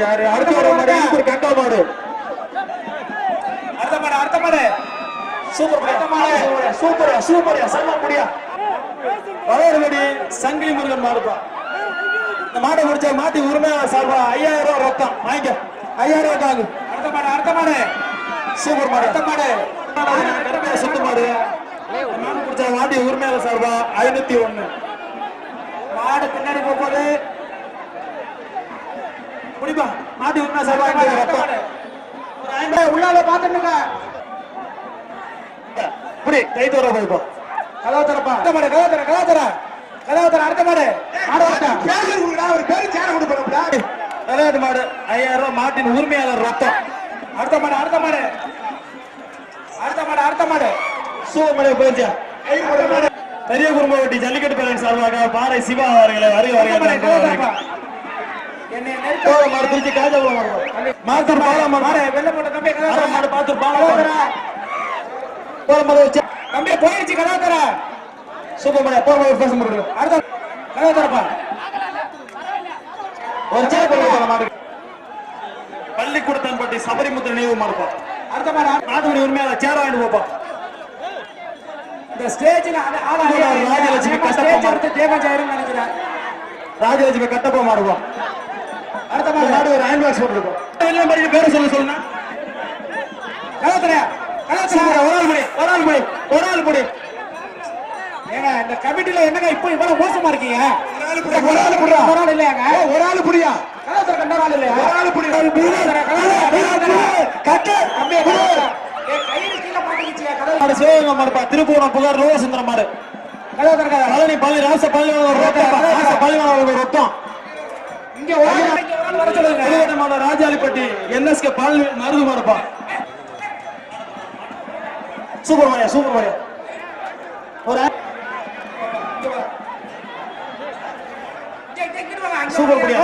முடிச்சாரு. அடுத்த ஒரு மாடு ஒரு கங்கா மாடு. அடுத்த மாடு சூப்பர் செம்ம முடியா. வளர்வடி சங்கிலி முருகன் மாடுப்பா. இந்த மாடை முடிச்ச மாட்டி உரிமையாளர் சார்பா 5000 ரூபாய் ரொக்கம் வாங்கிக்க. 5000 ரூபாய் தாங்க. அடுத்த மாடு சூப்பர் மாடு. சுத்து மாடு. மாடு முடிச்ச மாட்டி உரிமையாளர் சார்பா 501. மாடு பின்னாடி போகுது. முடிப்பா மாட்டி உரிமையாளர் சார்பா உள்ளால பாத்துங்க. புடி கை தோற போய்ப்பா. கதவு தரப்பா. அடுத்த மாடு அடுத்த மாடு ஒரு பேரு சேர கொடுப்பா. கலாத மாடு 5000 ரூபாய் மாட்டின் உரிமையாளர் ரொக்கம். அடுத்த மாடு சூப்பர் போயிடுச்சா. பெரிய குடும்பவட்டி ஜல்லிக்கட்டு பேரன் சார்பாக பாறை சிவா அவர்களை மாடு திருச்சி காஜாபுரம் மாத்தூர் பாலம் மாடு பாத்தூர் பாலம் வச்சு தம்பி போயிடுச்சு. கலாதர சூப்பர் மாடு போற பேச முடியும். அடுத்த கலாதரப்பா ஒரு சேர் போடுற மாடு பள்ளிக்கூடத்தன்பட்டி சபரிமுத்திர நினைவு மாடுப்பா. அடுத்த மாடு நாட்டுடைய உரிமையாளர் சேர வாங்கிட்டு போப்பா. இந்த ஸ்டேஜ்ல ராஜலட்சுமி கட்டப்பா நினைக்கிறேன். ராஜலட்சுமி கட்டப்பா மாடுப்பா. அடுத்த மாடு ஒரு அயன் பாக்ஸ் போட்டுருக்கோம். பேரு சொல்லுன்னா ஒரு ஆள் முடி. ஏங்க இந்த கமிட்டில என்னங்க இப்ப இவ்வளவு மோசமா இருக்கீங்க? ஒரு ஆள் இல்லையாங்க. ஒரு ஆள் புரியா கலாச்சார கண்ட ஆள் இல்லையா? ஒரு ஆள் புரியா சிவகங்கை மாடுப்பா. திருப்பூரம் புகார் லோகசுந்தரம் மாடு. பழனி பழனி ராச பழனி ரொக்கம். இங்க ராஜாலிப்பட்டி NSK பழனி மருது மாடுப்பா. சூப்பர் மாரியா ஒரு சூப்பர் முடியா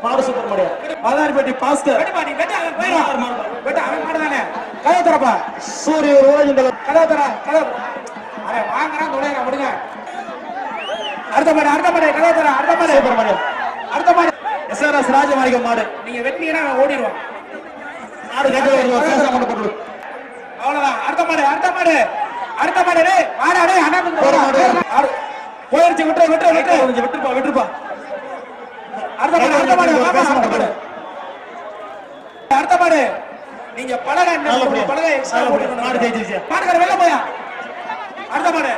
மாடு சூப்பர் முடியா. மதாரிப்பட்டி பாஸ்கர் கலாத்தரப்பா. சூரிய கலாத்தர வாங்குறான் விடுங்க. அடுத்த மாடு கலாத்தர. அடுத்த மாடு SRS ராஜமாணிக்கம் மாடு. நீங்க வெட்டினா ஓடிடுவான். மாடு அவ்வளவுதான். அடுத்த மாடு போயிருச்சு. விட்டுருப்பா. அடுத்த மாடு நீங்க பலகை வெளில போயா. அடுத்த மாடு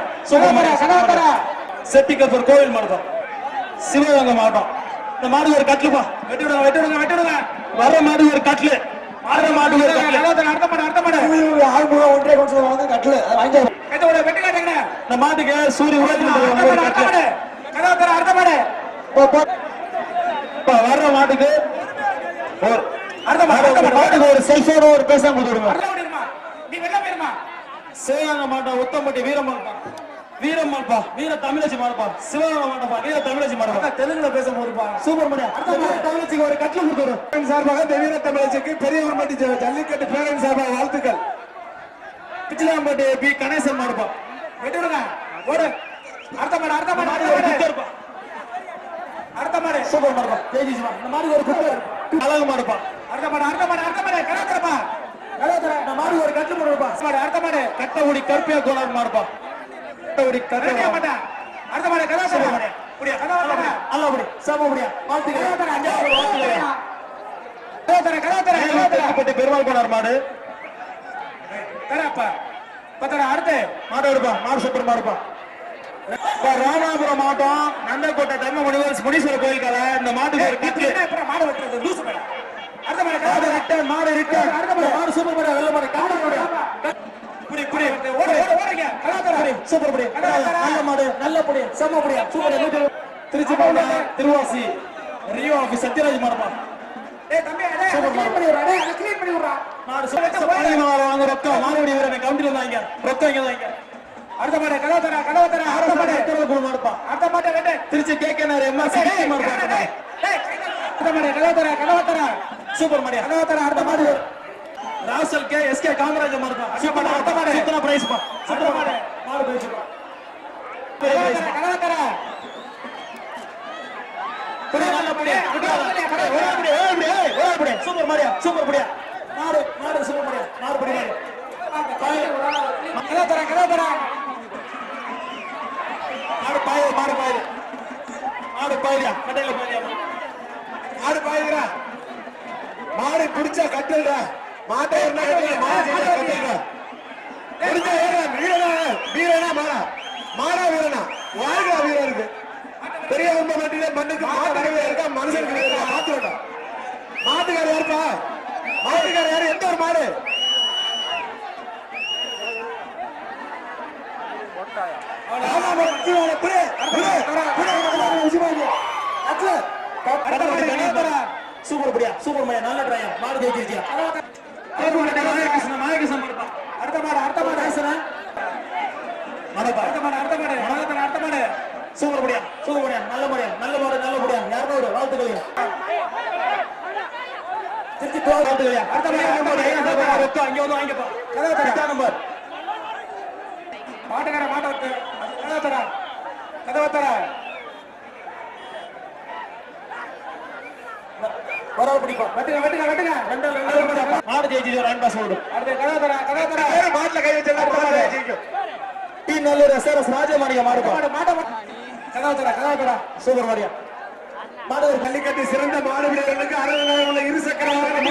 செட்டிக்கல்பர் கோவில் மாடுதான் சிவகங்கை மாவட்டம். இந்த மாடு ஒரு கட்லுப்பா. வெட்டி விடுங்க. வர மாடு ஒரு கட்லு. அடுத்த மாடு ஒன்றரை கொஞ்சம் கட்லு வெட்டி காட்டுங்க. இந்த மாட்டுக்கு சூரிய அடுத்த மாடு வர்ற மாட்டுக்கு ஒரு செல்போன் ஒரு பேசாம கொடுத்துருங்க. சிவகங்கை மாட்டோம் உத்தம்பட்டி வீரம்மாள்பா வீர தமிழச்சி மாடுப்பா. சிவகங்கை மாட்டப்பா வீர தமிழச்சி மாடுப்பா. தெலுங்குல பேச போதுப்பா. சூப்பர் மாடு. தமிழச்சிக்கு ஒரு கட்ல கொடுத்துரும் சார்பாக வீர தமிழச்சிக்கு பெரியவர்பட்டி ஜல்லிக்கட்டு பேரன் சார்பாக வாழ்த்துக்கள். பிச்சிலாம்பட்டி பி கணேசன் மாடுப்பா. வெட்டி விடுங்க. ஓடு. அடுத்த மாடு சூப்பர் மாடுப்பா. இந்த மாடு ஒரு குட்டர் அழகு மாடுப்பா. அடுத்த மாடு கலாத்தரப்பா. இந்த மாடு ஒரு கட்ல போடுப்பா. அடுத்த மாடு கட்டவுடி கருப்பியா கோலார் மாடுப்பா. அடுத்த மாடு கலாத்தர பெருமாள் கோளார் மாடு. அடுத்து மாடு எடுப்பா. மாடு சூப்பர் மாடுப்பா. ராமநாதபுரம் மாவட்டம் நந்தக்கோட்டை தர்ம முனீஸ்வரர் கோயிலுக்காக இந்த மாட்டுக்கு ஒரு கட்லு. மாடு வெட்டுறது லூசு மேல. அடுத்த மாடு ரிட்டர்ன். மாடு சூப்பர் மாடு. வெள்ள மாடு காடு மாடு. சூப்பர் நல்ல மாடு. நல்ல புடி செம்ம புடியா. சூப்பர். திருச்சி மாவட்டம் திருவாசி ரியோ ஆபீஸ் சத்யராஜ் மாடுப்பா. அடுத்த மாடு கலாத்தர திருச்சி கேக்கனார் எம்எஸ் சூப்பர் மாடு. அடுத்த மாடு ராசல் கே எஸ்கே காமராஜ் மாடுப்பா. சூப்பர். அடுத்த மாடு சுத்தன பிரைஸ் பா. சூப்பர் மாடு பேசுப்பா. கலாத்தர புடி நல்ல புடி. மாடியா சூப்பர் படியா மாடு மாடு சூப்பர் படியா மாடு படி கதா தர மாடு பாயுது மாடு பாயுதியா கட்டையில பாயுதியா மாடு பாயுதுடா மாடு பிடிச்சா கட்டல்டா மாட்டை என்ன கட்டல்டா பிடிச்சா வீரனா மாடா வீரனா வாழ்க்கை வீரன் இருக்கு பெரிய உண்மை மாட்டில மண்ணுக்கு மாட்டு இருக்கா மனுஷனுக்கு இருக்கா மாத்து வேண்டாம் மாட்டுக்கார யாருப்பா மாட்டுக்கார யாரு எந்த ஒரு மாடு சூப்பர் படியா சூப்பர் மயா நல்ல ட்ரையா மாடு ஜெயிச்சிருக்கியா மாயகிருஷ்ணன் அடுத்த மாடு சூப்பர் படியா நல்ல படியா யாரோட வாழ்த்துக்கள் திருச்சி வாழ்த்துக்களையா அடுத்த இங்க வந்து வாங்கிப்பா நம்பர் மாட்டுக்கார மாட்ட கதவத்தர வரவு பிடிப்பா வெட்டுங்க மாடு ஜெயிச்சு ரன் பாஸ் ஓடும் அடுத்து கதவத்தர மாட்டுல கை வச்சு டி நல்லூர் எஸ்ஆர்எஸ் ராஜமாணியா மாடு கதவத்தர சூப்பர் மாடியா மாடு ஒரு பள்ளிக்கட்டு சிறந்த மாடு வீரர்களுக்கு அரங்காக உள்ள இருசக்கர வாகனம்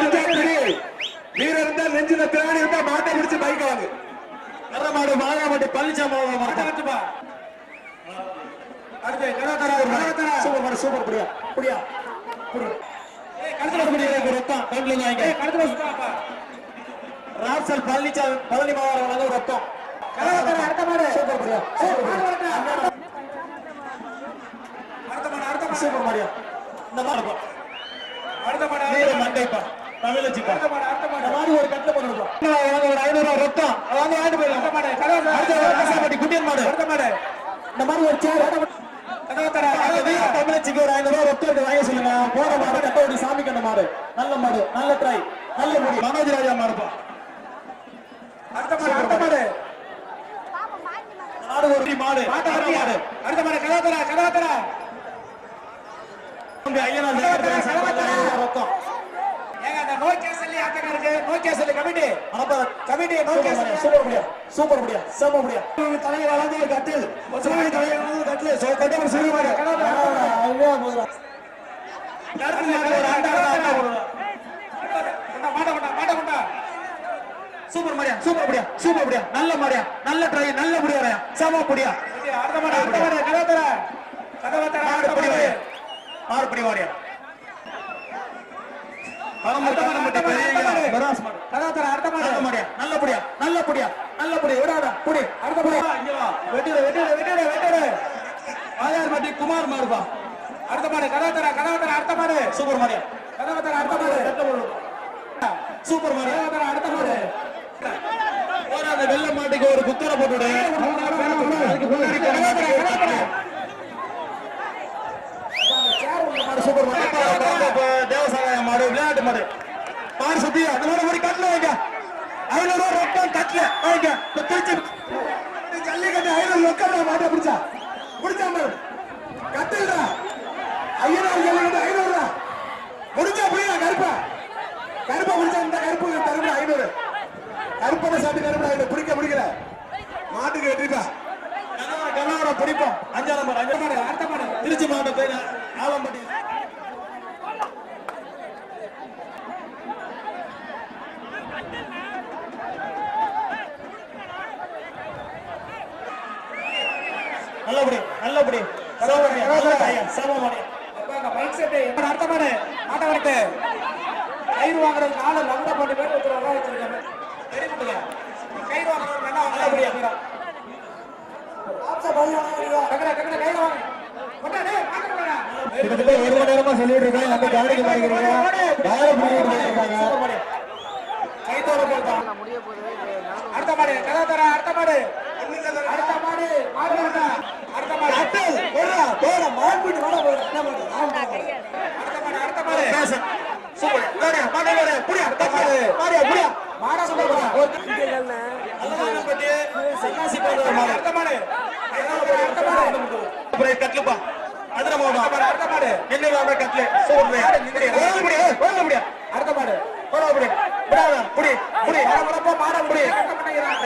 வீரர் இருந்தா நெஞ்சில திராணி இருந்தா மாட்டை பிடிச்சு பைக் வாங்க நல்ல மாடு மாகாமட்டி பழனிசாமி மாட்டுப்பா அடுத்து கதவத்தர சூப்பர் புடியா ராப்சல் பழனிசாமி பழனி மாவட்டம் ரத்தம் சூப்பர் மாடியா இந்த மாடுப்பா அடுத்த மாடு மண்டைப்பா தமிழ் வச்சுப்பா மாடு ஒரு கட்டில பண்ணுப்பா ஒரு 500 ரத்தம் வாங்க வாங்கிட்டு போயிடலாம் குட்டியன் மாடு அடுத்த மாடு இந்த மாதிரி ஒரு சேர் தமிழச்சிக்கு ஒரு 500 ரத்தம் வாங்க சொல்லுங்க போற மாடு கட்டோடி சாமி கண்ட மாடு நல்ல ட்ரை நல்ல முடி மனோஜ் ராஜா மாடுப்பா அடுத்த மாடு ஒரு மாடு அடுத்த மாடு கதாத்தர சூப்பர் முடியா செம முடியா தலைவர் வளர்ந்து கட்டில் சூப்பர் முடியா நல்ல மாடியா நல்ல ட்ரை நல்ல முடியா செம முடியா மாறுபடி வாடியா நல்ல புடி விடாத புடி அடுத்த புடி வெட்டுடு குமார் மாடுப்பா அடுத்த மாடு கதாத்தர அடுத்த மாடு சூப்பர் மாடியா கதாத்தர அடுத்த மாடு சூப்பர் மாடு அடுத்த மாடு போராத வெள்ள மாட்டுக்கு ஒரு குத்தர போட்டுடு சூப்பர் தேவசாய மாடு விளையாட்டு மாடு மாடு சுத்தி அந்த மாதிரி ஒரு கட்டல வைங்க 500 ரொக்கம் கட்டல வைங்க திருச்சி ஜல்லிக்கட்டு 500 ரொக்கம் மாட்டை பிடிச்சா கட்டலடா 500 ஜல்லிக்கட்டு 500 முடிச்சா புரியா கருப்பா முடிச்சா இந்த கருப்பு தரும்பு 500 கருப்பனை சாப்பிட்டு கருப்பு பிடிக்கல மாட்டுக்கு வெட்டிப்பா கனவரை பிடிப்போம் 5 மாடு அடுத்த மாடு திருச்சி மாவட்டம் பேரு ஆலம்பட்டி நல்லபடி அடுத்த மாடு மாட்ட வரட்டு கயிறு வாங்குறதுக்கு ஆளு லங்கா போட்டு பேர் வச்சிருக்காங்க கயிறு வாங்குறதுக்கு கிட்டத்தட்ட 1 மணி நேரமா சொல்லிட்டு இருக்கேன் நம்ம கவனிக்க மாட்டேங்கிறீங்க அடுத்த மாடு கதாத்தர அடுத்த மாடு கட்லுப்பா அடுத்த மாடு என்ன கட்லு அடுத்த மாடு மாட முடி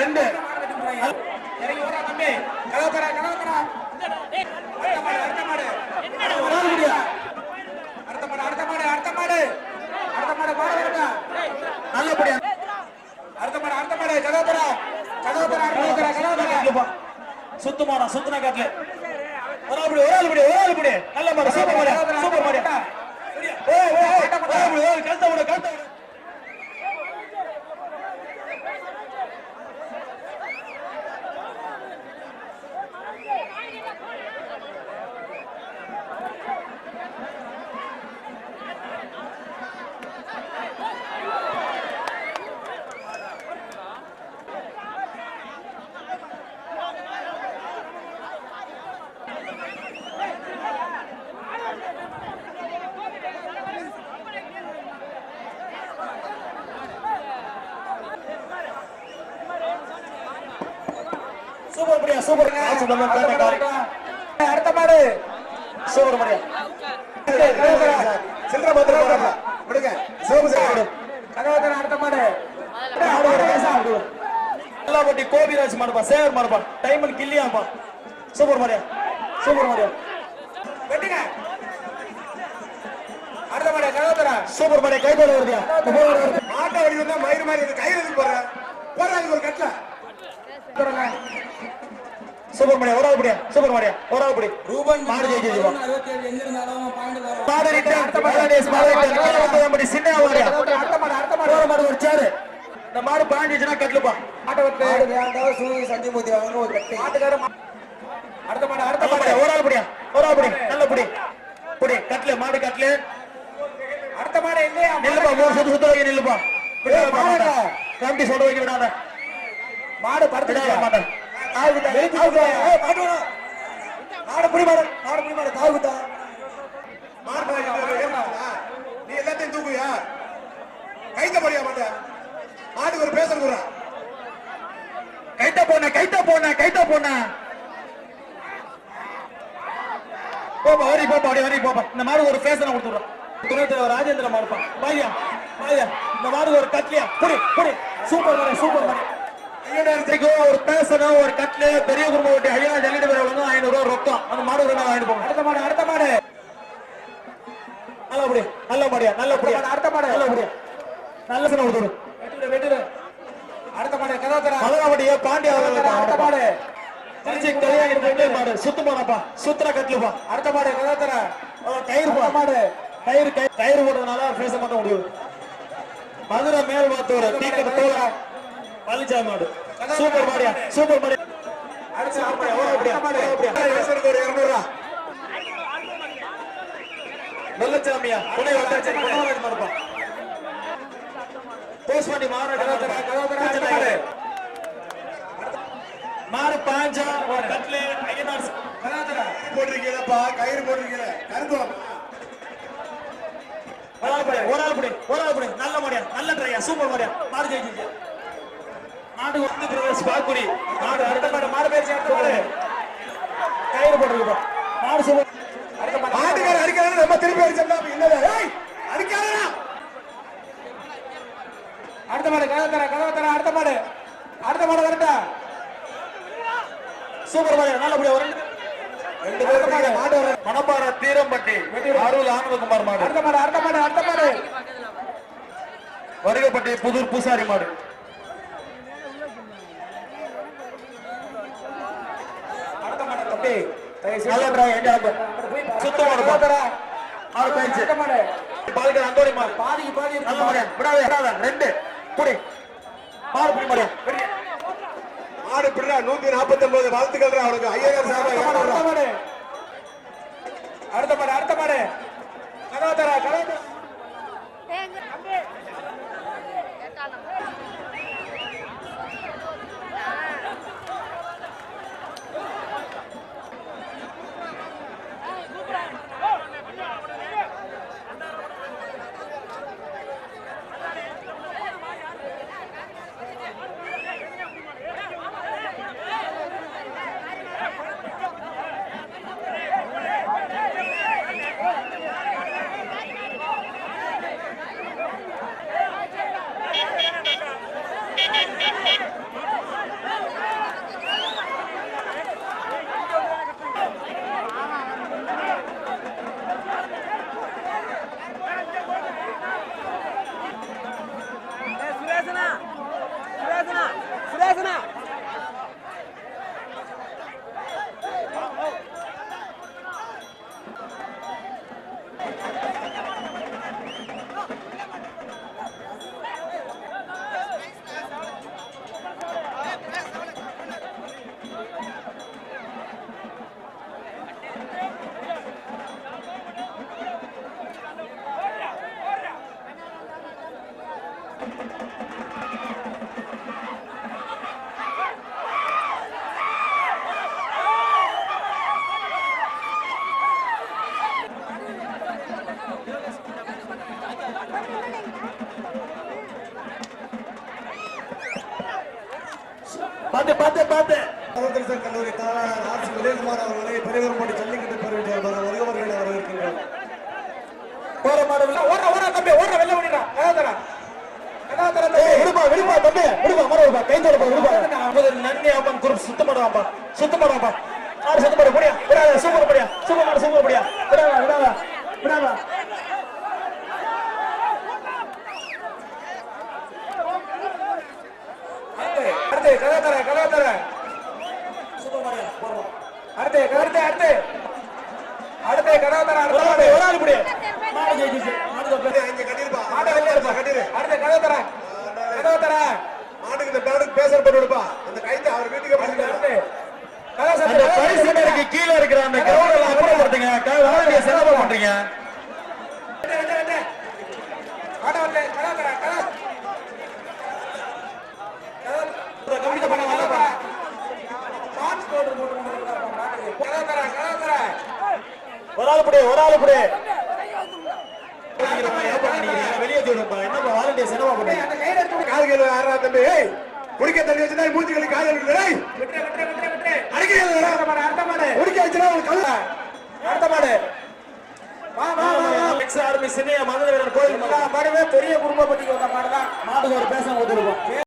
2 இறங்கி ஓடா தம்பி கலவக்கரா அடுத்த மாடு பாட வரடா நல்லபடியா அடுத்த மாடு கலவக்கரா சுத்துனா காட்ல ஒரு ஆள் படி நல்ல மாடு சூப்பர் மாடு கழுத்த விடு சூப்பர் அடுத்த மாடு சூப்பர் மாடியா சில்லற பத்திர விடுங்க அடுத்த மாடு எல்லாபட்டி கோபிராஜ் மாடுப்பா சேவர் மாடுப்பா டைமன் கில்லியாப்பா சூப்பர் மாடியா வெட்டுங்க அடுத்த மாடு கலவத்தரா சூப்பர் மாடியா கைதோட வருதியா மாட்டை வடி வந்தா மயிறு மாதிரி கையில இருக்கு போறாங்க ஒரு கட்டல சூப்பர் மாடியா ஒரு ஆள் படி ரூபன் மாடு ஜெயிச்சிருப்பா 67 எங்க இருந்தாலும் பாயிண்ட் மாடு ரிட்டர்ன் பாலடேஸ் மாடு ரிட்டர்ன் சின்ன மாடியா அடுத்த மாடு ஒரு சேர் இந்த மாடு பாண்டிச்சுனா கட்டலுப்பா மாட்டை வந்து வேண்டாம் சூரி சந்திமூர்த்தி அவங்க ஒரு கட்டி மாட்டுக்கார அடுத்த மாடு ஒரு ஆள் படி நல்ல படி கட்டல மாடு கட்டல அடுத்த மாடு இல்லையா நில்லுப்பா மூணு சுத்த வைக்க நில்லுப்பா கம்பி சொல்ல வைக்க விடாத மாடு படுத்துடா மாட்டேன் நீ எல்லாத்தையும் தூக்குயா கைத்த படியா மாட்டா மாட்டுக்கு ஒரு பேச கைத்த போன போப்பா இந்த மாதிரி ஒரு பேசன கொடுத்துடுறோம் துணைத் தலைவர் ராஜேந்திர மாடுப்பா பாய்யா இந்த மாதிரி ஒரு கட்லியா புடி சூப்பர் மாதிரி ஒரு பேசணும் ஒரு கட்ல பெரிய குடும்ப ஓட்டி ஐயா ஜல்லிட்டு பேர் 500 ரூபாய் ரொக்கம் அந்த மாடு வாங்கிட்டு போங்க அடுத்த மாடு நல்லபடியா அடுத்த மாடு நல்ல சன கொடுத்துரு வெட்டுடு அடுத்த மாடு கதாபடியா பாண்டியா அடுத்த மாடு திருச்சி கல்யாணி மாடு சுத்துற கட்லுப்பா அடுத்த மாடு கதாத்தர கயிறு போடுறதுனால பேச மாட்டோம் முடியும் மதுரை மேல் வாத்தூர் டீக்கெட் தோல பழனிசாமி மாடு சூப்பர் மாடியா வெள்ளச்சாமியா புனை மாடுப்பா போஸ்ட் பண்ணி மாடு பாஞ்சா கட்லே ஐயனார் போட்டிருக்கீங்களா கயிறு போட்டிருக்கீங்க கருங்குளம் ஒரு ஆள் படி நல்ல மாடியா நல்ல ட்ரையா சூப்பர் மாடியா மாடு ஜெயிச்சிருக்கீங்க மாடு வந்து பிரதேஷ் பாக்குடி மாடு மாடு பேர் சேர்த்து கயிறு போட்டுருப்பா மாடு சூப்பர் மாட்டுக்கார அடிக்கிறாங்க நம்ம திருப்பி அடிச்சோம்னா என்னது அடிக்காதா அடுத்த மாடு கதவத்தர அடுத்த மாடு வரட்டா சூப்பர் மாடு நல்லபடியா ரெண்டு பேரும் மாடு மணப்பாற தீரம்பட்டி அருள் ஆனந்தகுமார் மாடு அடுத்த மாடு வருகப்பட்டி புதூர் பூசாரி மாடு வாழ்த்துக்கள் அவனுக்கு அடுத்த மாடு பாத்து பாத்து பாத்து கல்லூரி தாளாளர் ஆர்சி உதயகுமார் அவர்களை பெரியவர்படி ஜல்லிக்கட்டு பெருவிட்டார் வருகிறவர்களை வரவேற்கின்றனர். போற மாடு ஓடுற ஓடுற தம்பி ஓடுற வெள்ள ஓடிடா கதாதரா கதாதரா விடுப்பா விடுப்பா தம்பி விடுப்பா மரவா கைந்தோட போ விடுப்பா நன்னி அம்மன் குரூப் சுத்தம் பண்ணுவாப்பா ஆறு சுத்தம் பண்ண முடியா விடாத சூப்பர் படியா சூப்பர் படியா விடாத அடுத்து கதாதரா சூப்பர் படியா போறோம் அடுத்து கதாதரா ஒரு ஆள் புடி மாடு ஜெயிச்சு மாடு இங்க கட்டிருப்பா. மாடு வெளிய இருப்பா கட்டிரு அடுத்து கதாதரா மாட்டுக்கு இந்த பேருக்கு பேச போட்டு விடுப்பா. அந்த கைத்தை அவர் வீட்டுக்கு அடுத்து அந்த பரிசுக்கு கீழ இருக்கிற அந்த கிரவுண்ட்ல அப்புறப்படுத்துங்க வாலண்டிய செலவு பண்றீங்க ஆட வந்து கதாதரா கமிட்டி பண்ண வரப்பா பான்ஸ் பவுடர் போட்டு கதாதரா ஒரு ஆள் புடி வெளியே தூடுப்பா என்னப்பா வாலண்டிய செலவு பண்றீங்க அந்த கையில எடுத்து கால்கள் ஆறா தம்பி. ஏய் குடிக்க தண்ணி வச்சுனா மூஞ்சிகளுக்கு கால் எடுக்கல. ஏய் விட்டு அடிக்கிறீங்களா? அடுத்த மாடு குடிக்க வச்சுனா ஒரு கல்ல. அடுத்த மாடு வா எக்ஸ் ஆர்மி சின்ன மதுரை கோயில் மாடுவே பெரிய குடும்பப்பட்டிக்கு வந்த மாடு தான் மாடுக்கு ஒரு பேச கொடுத்துருப்போம்.